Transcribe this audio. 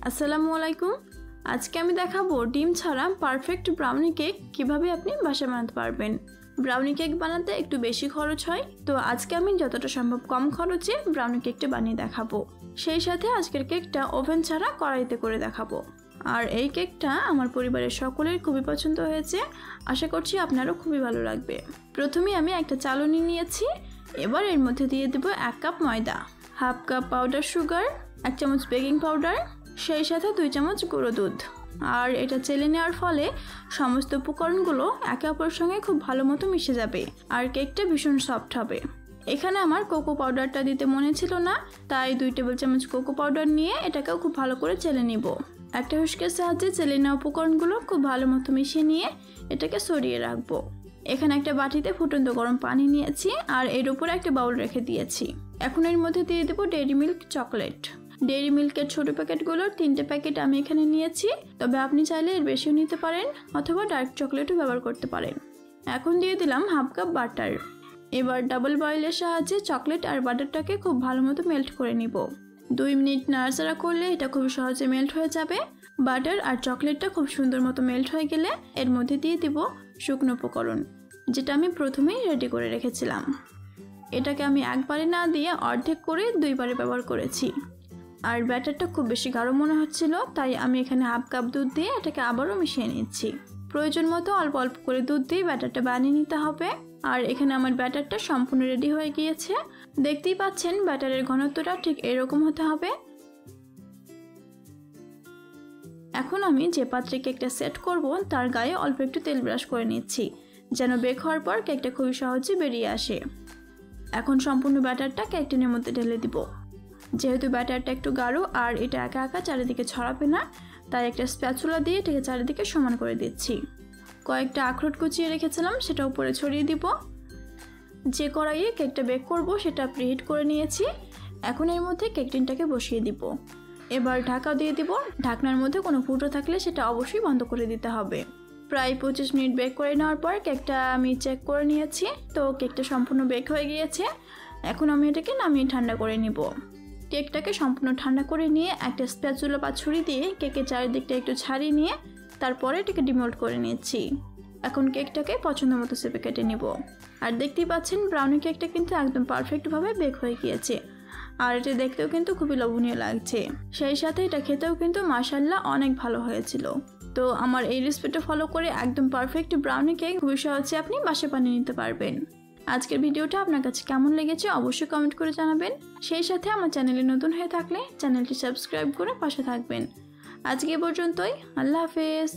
আসসালামু আলাইকুম। আজকে আমি দেখাবো ডিম ছাড়া পারফেক্ট ব্রাউনি কেক কিভাবে আপনি বাসায় বানাতে পারবেন। ব্রাউনি কেক বানাতে একটু বেশি খরচ হয়, তো আজকে আমি যতটা সম্ভব কম খরচে ব্রাউনি কেকটা বানিয়ে দেখাবো। সেই সাথে আজকের কেকটা ওভেন ছাড়া কড়াইতে করে দেখাবো। আর এই কেকটা আমার পরিবারের সকলের খুবই পছন্দ হয়েছে, আশা করছি আপনারও খুবই ভালো লাগবে। প্রথমে আমি একটা চালনি নিয়েছি, এবার এর মধ্যে দিয়ে দেবো 1 কাপ ময়দা, হাফ কাপ পাউডার সুগার, 1 চামচ বেকিং পাউডার, সেই সাথে 2 চামচ গুঁড়ো দুধ। আর এটা চেলে নেওয়ার ফলে সমস্ত উপকরণগুলো একে অপরের সঙ্গে খুব ভালো মতো মিশে যাবে আর কেকটা ভীষণ সফট হবে। এখানে আমার কোকো পাউডারটা দিতে মনে ছিল না, তাই 2 টেবিল চামচ কোকো পাউডার নিয়ে এটাকেও খুব ভালো করে চেলে নিব। একটা হুইস্কের সাহায্যে চেলে নেওয়া উপকরণগুলো খুব ভালো মতো মিশিয়ে নিয়ে এটাকে সরিয়ে রাখবো। এখানে একটা বাটিতে ফুটন্ত গরম পানি নিয়েছি আর এর উপরে একটা বাউল রেখে দিয়েছি। এখন এর মধ্যে দিয়ে দেবো ডেইরি মিল্ক চকলেট। ডেইরি মিল্কের ছোট প্যাকেটগুলোর 3টে প্যাকেট আমি এখানে নিয়েছি, তবে আপনি চাইলে এর বেশিও নিতে পারেন অথবা ডার্ক চকলেটও ব্যবহার করতে পারেন। এখন দিয়ে দিলাম হাফ কাপ বাটার। এবার ডাবল বয়েলের সাহায্যে চকলেট আর বাটারটাকে খুব ভালো মতো মেল্ট করে নিব। 2 মিনিট নাড়াচাড়া করলে এটা খুব সহজে মেল্ট হয়ে যাবে। বাটার আর চকলেটটা খুব সুন্দর মতো মেল্ট হয়ে গেলে এর মধ্যে দিয়ে দিব শুকনো উপকরণ, যেটা আমি প্রথমেই রেডি করে রেখেছিলাম। এটাকে আমি একবারে না দিয়ে অর্ধেক করে 2 বারে ব্যবহার করেছি। আর ব্যাটারটা খুব বেশি গাঢ় মনে হচ্ছিল, তাই আমি এখানে হাফ কাপ দুধ দিয়ে এটাকে আবারও মিশিয়ে নিচ্ছি। প্রয়োজন মতো অল্প অল্প করে দুধ দিয়ে ব্যাটারটা বানিয়ে নিতে হবে। আর এখানে আমার ব্যাটারটা সম্পূর্ণ রেডি হয়ে গিয়েছে। দেখতেই পাচ্ছেন ব্যাটারের ঘনত্বটা ঠিক এরকম হতে হবে। এখন আমি যে পাত্রে কেকটা সেট করব তার গায়ে অল্প একটু তেল ব্রাশ করে নিচ্ছি, যেন বেক হওয়ার পর কেকটা খুবই সহজে বেরিয়ে আসে। এখন সম্পূর্ণ ব্যাটারটা কেক টিনের মধ্যে ঢেলে দিব। যেহেতু ব্যাটারটা একটু গাঢ় আর এটা একা একা চারিদিকে ছড়াবে না, তাই একটা স্প্যাচুলা দিয়ে এটাকে চারিদিকে সমান করে দিচ্ছি। কয়েকটা আখরোট কুচিয়ে রেখেছিলাম সেটা উপরে ছড়িয়ে দিব। যে কড়াইয়ে কেকটা বেক করব সেটা প্রিহিট করে নিয়েছি। এখন এর মধ্যে কেক টিনটাকে বসিয়ে দিব। এবার ঢাকা দিয়ে দিব। ঢাকনার মধ্যে কোনো ফুটো থাকলে সেটা অবশ্যই বন্ধ করে দিতে হবে। প্রায় 25 মিনিট বেক করে নেওয়ার পর কেকটা আমি চেক করে নিয়েছি, তো কেকটা সম্পূর্ণ বেক হয়ে গিয়েছে। এখন আমি এটাকে নামিয়ে ঠান্ডা করে নিব। কেকটাকে সম্পূর্ণ ঠান্ডা করে নিয়ে একটা স্প্যাচুলা বা ছুরি দিয়ে কেকের চারিদিকটা একটু ছাড়িয়ে নিয়ে তারপরে এটাকে ডিমোল্ড করে নিচ্ছি। এখন কেকটাকে পছন্দ মতো শেপে কেটে নিব। আর দেখতেই পাচ্ছেন ব্রাউনি কেকটা কিন্তু একদম পারফেক্টভাবে বেক হয়ে গিয়েছে। আর এটা দেখতেও কিন্তু খুবই লোভনীয় লাগছে, সেই সাথে এটা খেতেও কিন্তু মাশাআল্লাহ অনেক ভালো হয়েছিল। তো আমার এই রেসিপিটা ফলো করে একদম পারফেক্ট ব্রাউনি কেক খুবই সহজে আপনি বাসায় বানিয়ে নিতে পারবেন। আজকের ভিডিওটা আপনার কাছে কেমন লেগেছে অবশ্যই কমেন্ট করে জানাবেন। সেই সাথে আমার চ্যানেলে নতুন হয়ে থাকলে চ্যানেলটি সাবস্ক্রাইব করে পাশে থাকবেন। আজকে পর্যন্তই, আল্লাহ হাফেজ।